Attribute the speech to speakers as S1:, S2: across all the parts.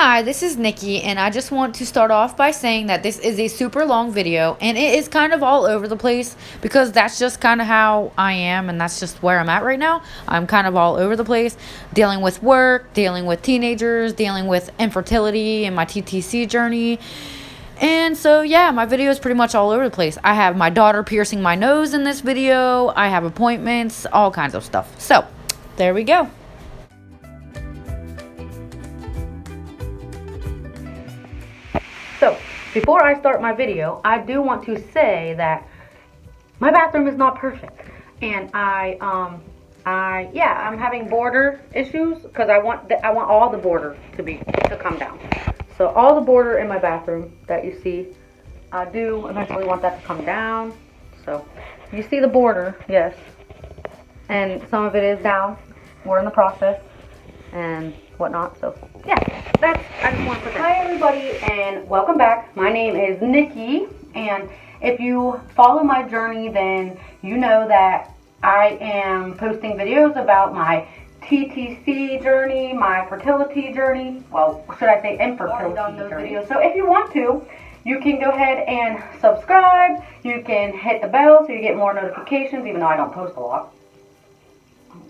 S1: Hi, this is Nikki, and I just want to start off by saying that this is a super long video, and it is kind of all over the place because that's just kind of how I am, and that's just where I'm at right now. I'm kind of all over the place, dealing with work, dealing with teenagers, dealing with infertility and my TTC journey. And so, yeah, my video is pretty much all over the place. I have my daughter piercing my nose in this video, I have appointments, all kinds of stuff. So, there we go. So, before I start my video, I do want to say that my bathroom is not perfect, and I'm having border issues because I want all the border to come down. So all the border in my bathroom that you see, I do eventually want that to come down. So you see the border, yes, and some of it is down. We're in the process and whatnot. So yeah, I just want to put that. Hi everybody, and welcome back. My name is Nikki, and if you follow my journey, then you know that I am posting videos about my TTC journey, my fertility journey. Well, should I say infertility journey? So if you want to, you can go ahead and subscribe. You can hit the bell so you get more notifications, even though I don't post a lot.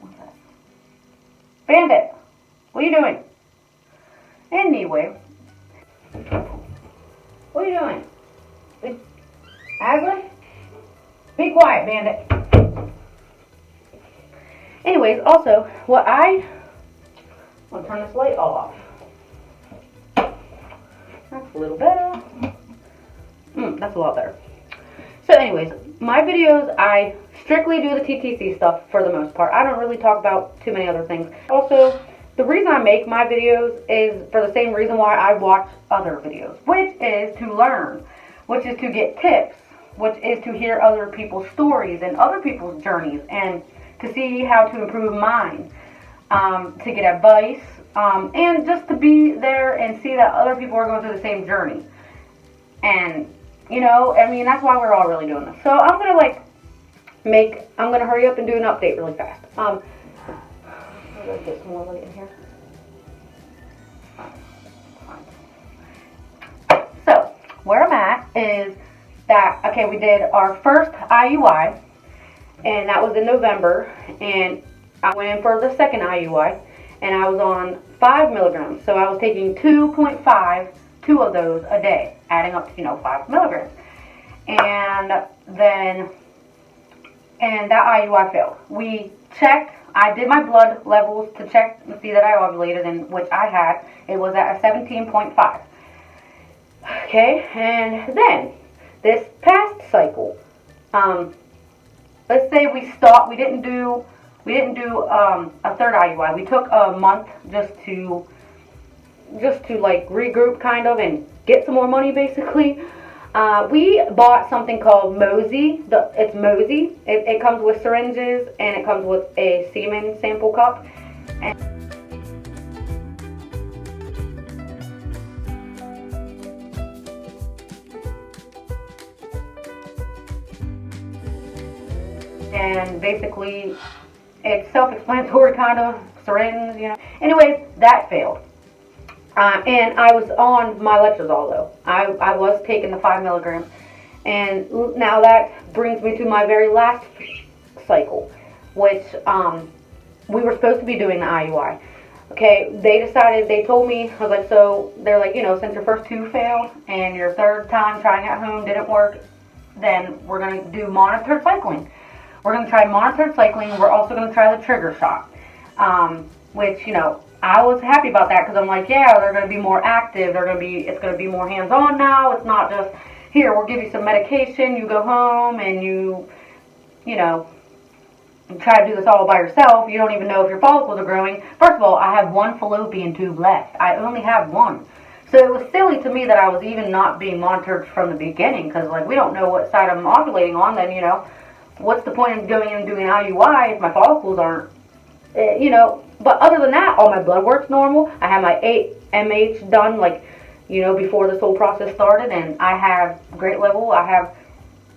S1: What's that? Bandit, what are you doing? Anyway, what are you doing? Ashley? Be quiet, Bandit. Anyways, also, I'm going to turn this light off. That's a little better. That's a lot better. So anyways, my videos, I strictly do the TTC stuff for the most part. I don't really talk about too many other things. Also, the reason I make my videos is for the same reason why I watch other videos, which is to learn, which is to get tips, which is to hear other people's stories and other people's journeys, and to see how to improve mine, to get advice, and just to be there and see that other people are going through the same journey. And, you know, I mean, that's why we're all really doing this. So I'm going to hurry up and do an update really fast. Let's get some more light in here. So, where I'm at is that, okay, we did our first IUI, and that was in November, and I went in for the second IUI, and I was on 5 milligrams, so I was taking 2.5, two of those a day, adding up to, 5 milligrams, and that IUI failed. We checked, I did my blood levels to check and see that I ovulated, and which I had. It was at a 17.5. Okay, and then this past cycle, let's say we stopped. We didn't do a third IUI. We took a month just to like regroup kind of and get some more money basically. We bought something called Mosey. It's Mosey. It comes with syringes and it comes with a semen sample cup. And basically, it's self-explanatory kind of syringe, Anyways, that failed. And I was on my letrozole though. I was taking the 5 milligrams. And now that brings me to my very last cycle, which we were supposed to be doing the IUI. Okay, they told me, I was like, so they're like, since your first 2 failed and your third time trying at home didn't work, then we're going to do monitored cycling. We're going to try monitored cycling. We're also going to try the trigger shot, which, I was happy about that because I'm like, yeah, they're going to be more active. It's going to be more hands-on now. It's not just, here, we'll give you some medication. You go home and you try to do this all by yourself. You don't even know if your follicles are growing. First of all, I have 1 fallopian tube left. I only have 1. So it was silly to me that I was even not being monitored from the beginning because, like, we don't know what side I'm ovulating on. Then, what's the point of going in and doing an IUI if my follicles aren't, But other than that, all my blood work's normal. I have my 8MH done, before this whole process started, and I have great level.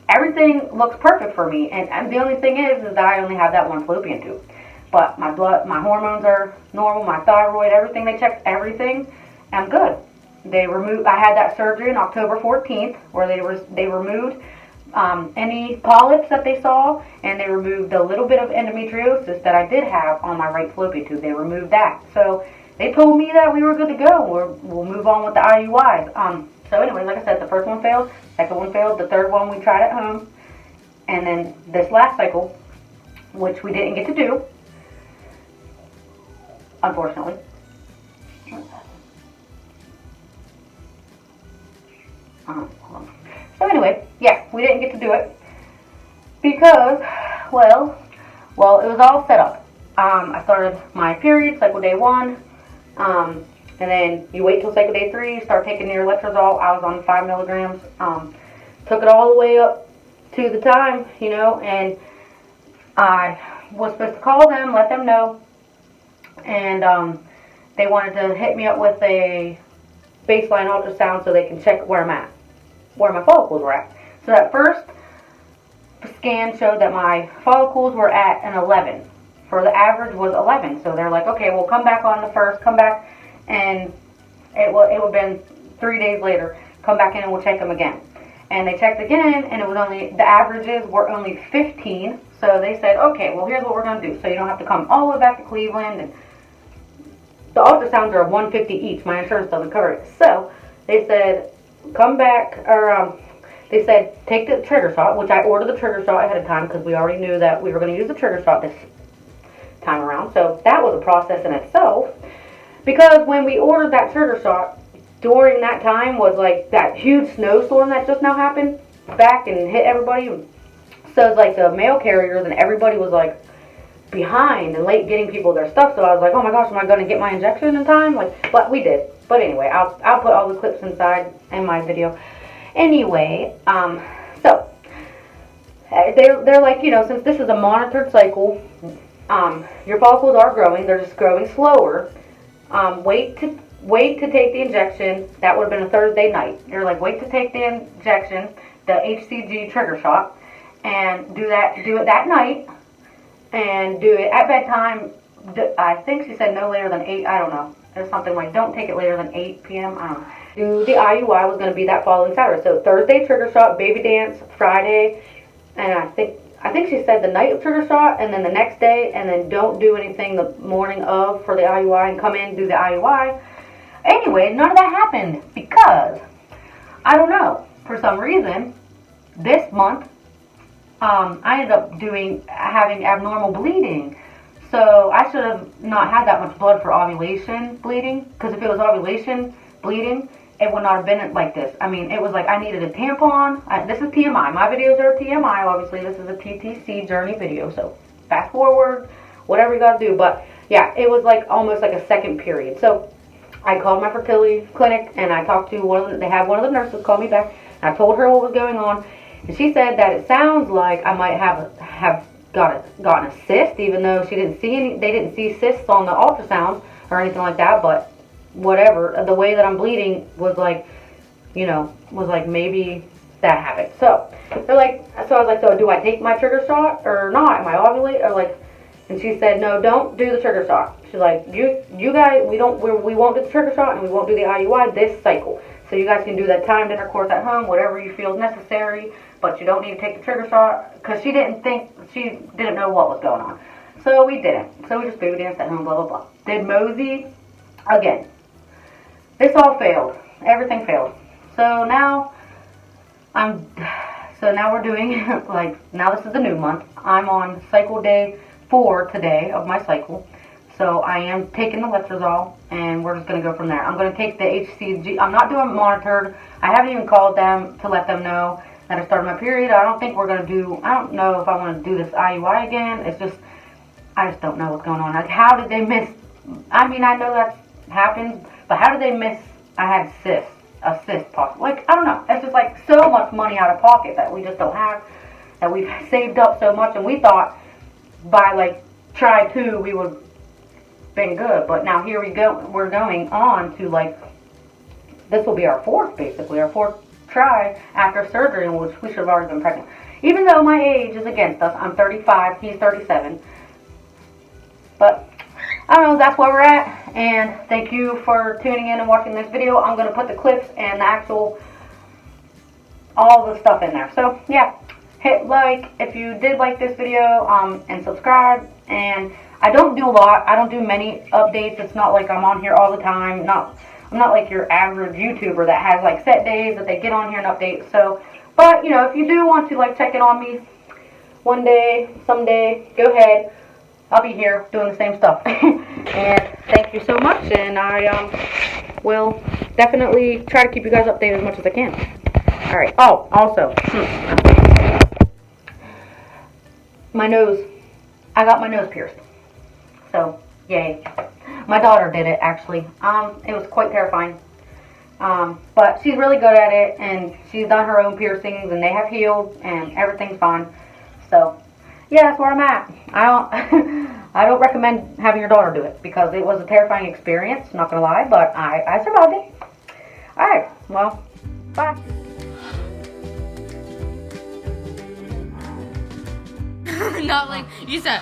S1: Everything looks perfect for me, and the only thing is that I only have that 1 fallopian tube. But my hormones are normal, my thyroid, everything, they checked everything, I'm good. I had that surgery on October 14th where they removed any polyps that they saw, and they removed the little bit of endometriosis that I did have on my right fallopian tube. They removed that. So they told me that we were good to go. We'll move on with the IUIs. So anyway, like I said, the first one failed, second one failed, the third one we tried at home, and then this last cycle, which we didn't get to do, unfortunately. Hold on. So anyway, yeah, we didn't get to do it because, well, it was all set up. I started my period, cycle day 1, and then you wait till cycle day 3, start taking your letrozole. I was on 5 milligrams, took it all the way up to the time, you know, and I was supposed to call them, let them know, and they wanted to hit me up with a baseline ultrasound so they can check where I'm at, where my follicles were at. So that first scan showed that my follicles were at an 11. For the average was 11. So they're like, okay, we'll come back on the first, come back, and it would have been 3 days later, come back in and we'll check them again. And they checked again, and it was only, the averages were only 15. So they said, okay, well, here's what we're going to do. So you don't have to come all the way back to Cleveland. And the ultrasounds are $150 each. My insurance doesn't cover it. So they said, come back, or they said, take the trigger shot, which I ordered the trigger shot ahead of time because we already knew that we were going to use the trigger shot this time around. So that was a process in itself, because when we ordered that trigger shot, during that time was like that huge snowstorm that just now happened back and hit everybody. So it's like the mail carriers and everybody was like behind and late getting people their stuff. So I was like, oh my gosh, am I going to get my injection in time? Like, but we did. But anyway, I'll put all the clips inside in my video. Anyway, so they're like, you know, since this is a monitored cycle, your follicles are growing. They're just growing slower. Wait to take the injection. That would have been a Thursday night. They're like, wait to take the injection, the HCG trigger shot, and do it that night, and do it at bedtime. I think she said no later than 8. I don't know. There's something like, don't take it later than 8 p.m. I don't know. Do the IUI was going to be that following Saturday. So Thursday trigger shot, baby dance, Friday, and I think she said the night of trigger shot, and then the next day, and then don't do anything the morning of for the IUI, and come in, do the IUI. Anyway, none of that happened because, I don't know, for some reason, this month, I ended up having abnormal bleeding. So I should have not had that much blood for ovulation bleeding, because if it was ovulation bleeding, it would not have been like this. I mean, it was like I needed a tampon. This is TMI. My videos are TMI, obviously. This is a TTC journey video, so fast forward, whatever you got to do. But yeah, it was like almost like a second period. So I called my fertility clinic, and I talked to they had one of the nurses call me back, and I told her what was going on, and she said that it sounds like I might have gotten a cyst, even though they didn't see cysts on the ultrasounds or anything like that. But whatever, the way that I'm bleeding was like, you know, maybe that happened. So they're like, so I was like, so do I take my trigger shot or not? Am I ovulate or like? And she said, no, don't do the trigger shot. She's like, you guys, we won't do the trigger shot, and we won't do the IUI this cycle. So you guys can do that timed intercourse at home, whatever you feel is necessary, but you don't need to take the trigger shot, because she didn't know what was going on. So we didn't. So we just baby danced at home, blah, blah, blah. Did Mosey again. This all failed. Everything failed. So now we're doing, like, now this is the new month. I'm on cycle day 4 today of my cycle. So I am taking the letrozole, and we're just going to go from there. I'm going to take the HCG. I'm not doing monitored. I haven't even called them to let them know that I started my period. I don't think we're going to do, I don't know if I want to do this IUI again. It's just, I just don't know what's going on. Like, how did they miss, I mean, I know that happens, but how did they miss, I had a cyst possible. Like, I don't know. It's just like so much money out of pocket that we just don't have, that we've saved up so much, and we thought by like try 2 we would been good, but now here we go. We're going on to like, this will be our 4th, basically, our 4th try after surgery, in which we should have already been pregnant. Even though my age is against us, I'm 35, he's 37. But I don't know, that's where we're at, And thank you for tuning in and watching this video. I'm going to put the clips and the actual, all the stuff in there. So, yeah. Hit like if you did like this video, and subscribe. And I don't do a lot. I don't do many updates. It's not like I'm on here all the time. I'm not like your average YouTuber that has like set days that they get on here and update. So, but you know, if you do want to like check in on me one day, someday, go ahead. I'll be here doing the same stuff. And thank you so much. And I will definitely try to keep you guys updated as much as I can. All right. Oh, also. My nose, I got my nose pierced. So, yay. My daughter did it, actually. It was quite terrifying. But she's really good at it, and she's done her own piercings, and they have healed, and everything's fine. So, yeah, that's where I'm at. I don't recommend having your daughter do it, because it was a terrifying experience, not gonna lie, but I survived it. Alright, well, bye.
S2: Not like you said.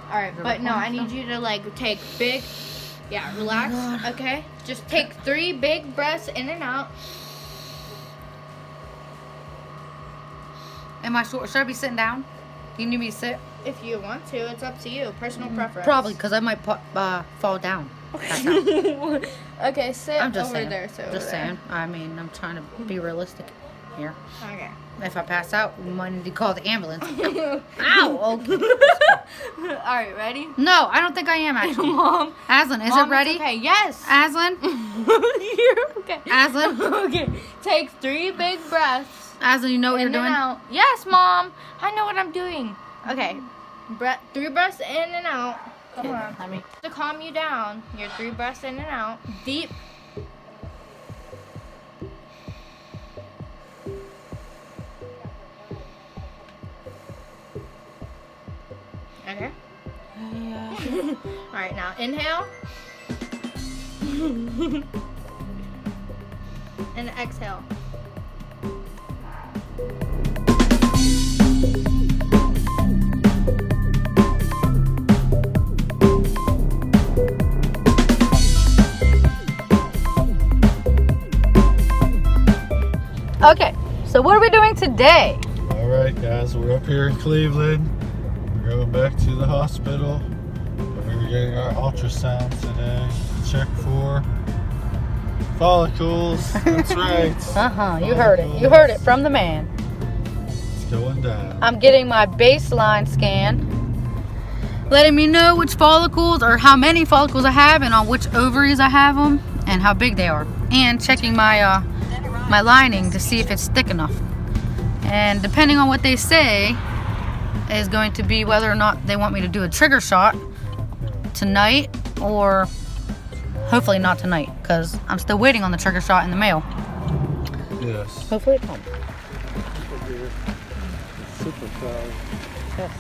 S2: All right, but no, I need you to like take big. Yeah, relax. Okay, just take 3 big breaths in and out.
S1: Am I short? Should I be sitting down? Do you need me to sit?
S2: If you want to, it's up to you. Personal preference.
S1: Probably, because I might fall down.
S2: Okay, sit
S1: I'm just
S2: over
S1: saying.
S2: there. So
S1: Just saying. I mean, I'm trying to be realistic here.
S2: Okay.
S1: If I pass out, we might need to call the ambulance. Ow! Okay.
S2: All right, ready?
S1: No, I don't think I am actually.
S2: Mom.
S1: Aslan, is
S2: Mom,
S1: it ready?
S2: It's okay. Yes.
S1: Aslan?
S2: You're okay.
S1: Aslan?
S2: Okay. Take 3 big breaths.
S1: Aslan, you know what you're doing?
S2: Out. Yes, Mom. I know what I'm doing. Okay. 3 breaths in and out. Come on.
S1: Let me.
S2: To calm you down, your 3 breaths in and out. Deep. Okay. All right, now inhale. And exhale.
S1: Okay, so what are we doing today?
S3: All right, guys, we're up here in Cleveland. We're going back to the hospital. We're getting our ultrasound today to check for follicles. That's right.
S1: You heard it. You heard it from the man.
S3: It's going down.
S1: I'm getting my baseline scan, letting me know which follicles or how many follicles I have and on which ovaries I have them and how big they are, and checking my my lining to see if it's thick enough. And depending on what they say is going to be whether or not they want me to do a trigger shot tonight, or hopefully not tonight, because I'm still waiting on the trigger shot in the mail.
S3: Yes.
S1: Hopefully it comes.
S3: Super proud.
S1: Yes.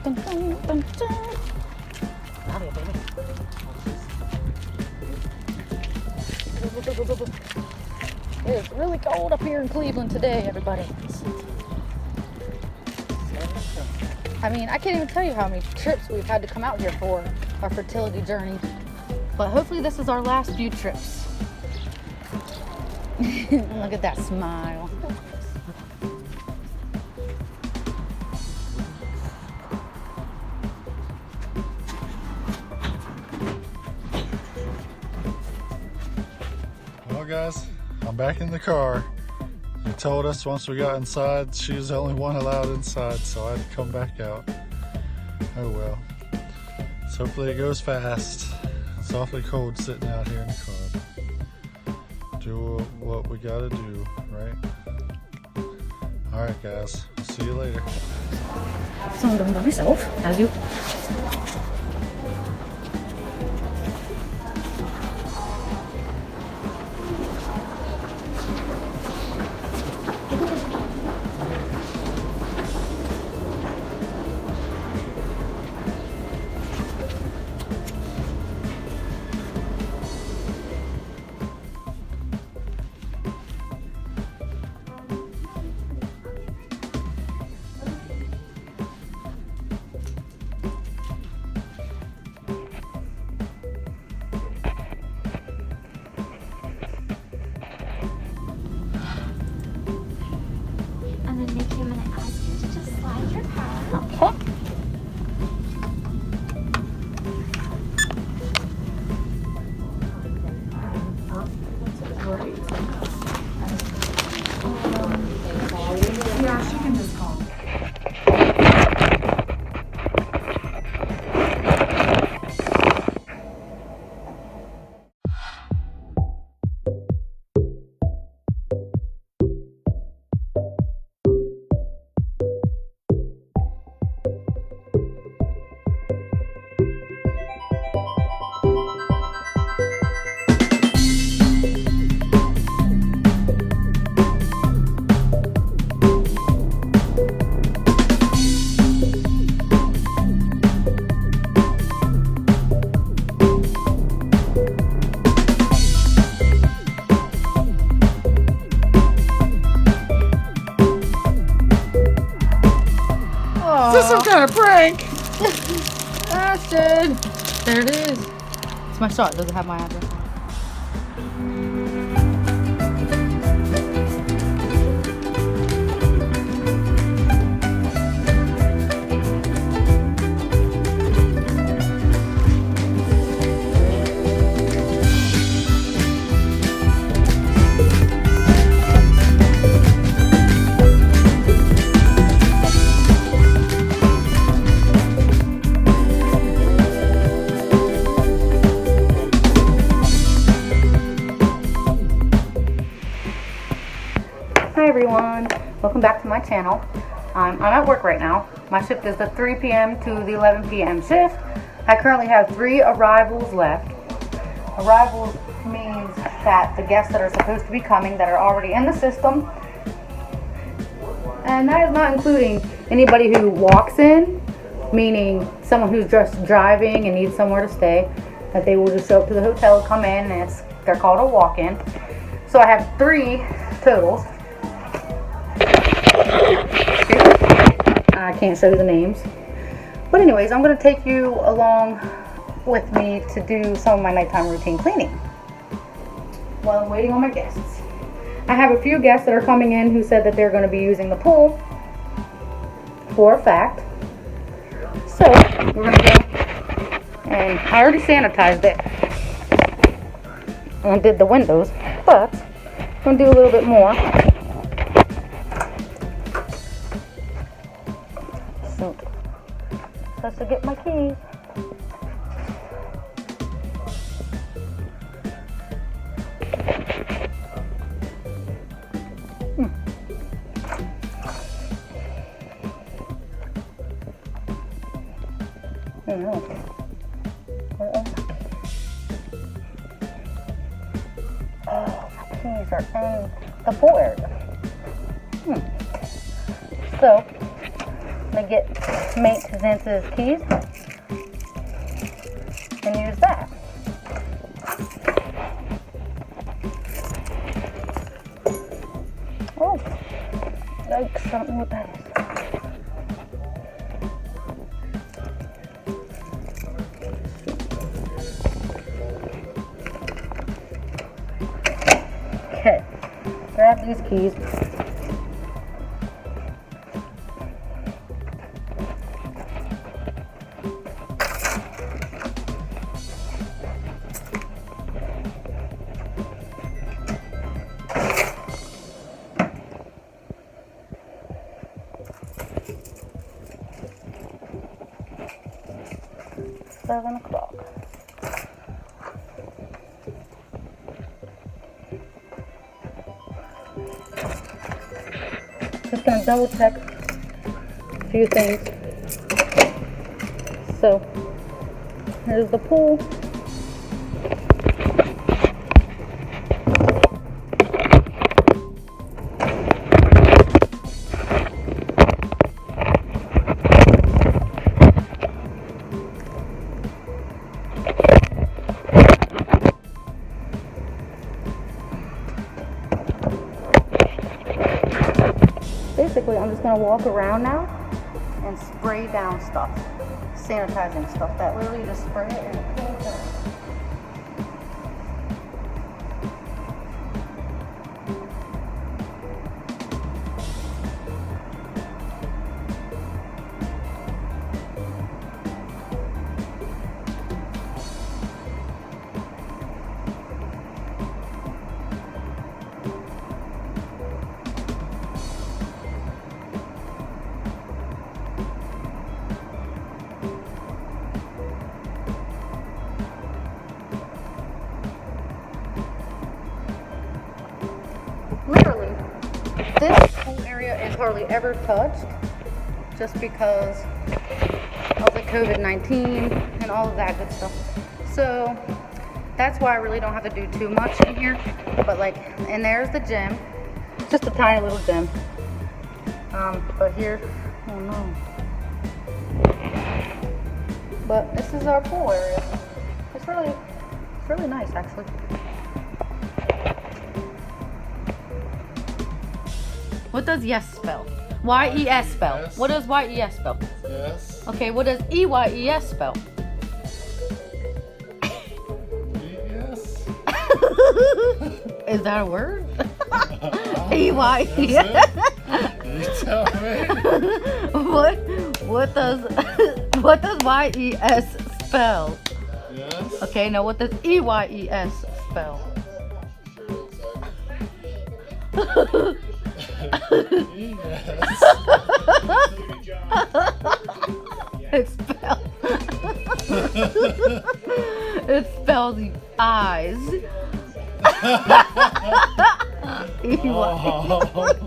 S1: Dun, dun, dun, dun. Howdy, baby. It's really cold up here in Cleveland today, everybody. I mean, I can't even tell you how many trips we've had to come out here for our fertility journey. But hopefully this is our last few trips. Look at that smile.
S3: Well, guys, I'm back in the car. They told us once we got inside, she was the only one allowed inside, so I had to come back out. Oh well. So hopefully it goes fast. It's awfully cold sitting out here in the car. Do what we gotta do, right? Alright guys, I'll see you later.
S1: So I'm doing by myself, as you.
S2: acid. There it is. It's my shot. Does it have my address on it?
S1: Hi everyone, welcome back to my channel. I'm at work right now. My shift is the 3 p.m. to the 11 p.m. shift. I currently have 3 arrivals left. Arrivals means that the guests that are supposed to be coming that are already in the system, and that is not including anybody who walks in, meaning someone who's just driving and needs somewhere to stay, that they will just show up to the hotel, come in, and they're called a walk-in. So I have 3 totals. I can't show you the names. But anyways, I'm going to take you along with me to do some of my nighttime routine cleaning while I'm waiting on my guests. I have a few guests that are coming in who said that they're going to be using the pool for a fact. So we're going to go, and I already sanitized it and did the windows, but I'm going to do a little bit more. So, just to get my keys. I know. Where are my keys? Oh, my keys are in the pool area. So, I'm going to get maintenance's keys and use that. Oh, yikes, I don't know what that is. Okay, grab these keys. Seven o'clock. Just gonna double check a few things. So here's the pool. Basically, I'm just going to walk around now and spray down stuff, sanitizing stuff. That literally just spray it and it cools down. Literally, this whole area is hardly ever touched just because of the COVID-19 and all of that good stuff. So that's why I really don't have to do too much in here. But like, and there's the gym, just a tiny little gym. But here, oh no. But this is our pool area. It's really nice actually.
S2: What does yes spell? Y-E-S spell.
S3: Yes.
S2: What does Y-E-S spell?
S3: Yes.
S2: Okay, what does E-Y-E-S spell?
S1: Is that a word? E-Y-E-S.
S3: You tell me.
S1: What does Y-E-S spell?
S3: Yes.
S1: Okay, now what does E-Y-E-S spell?
S3: Yes.
S1: It spells. It spells eyes. E-Y.
S3: Oh.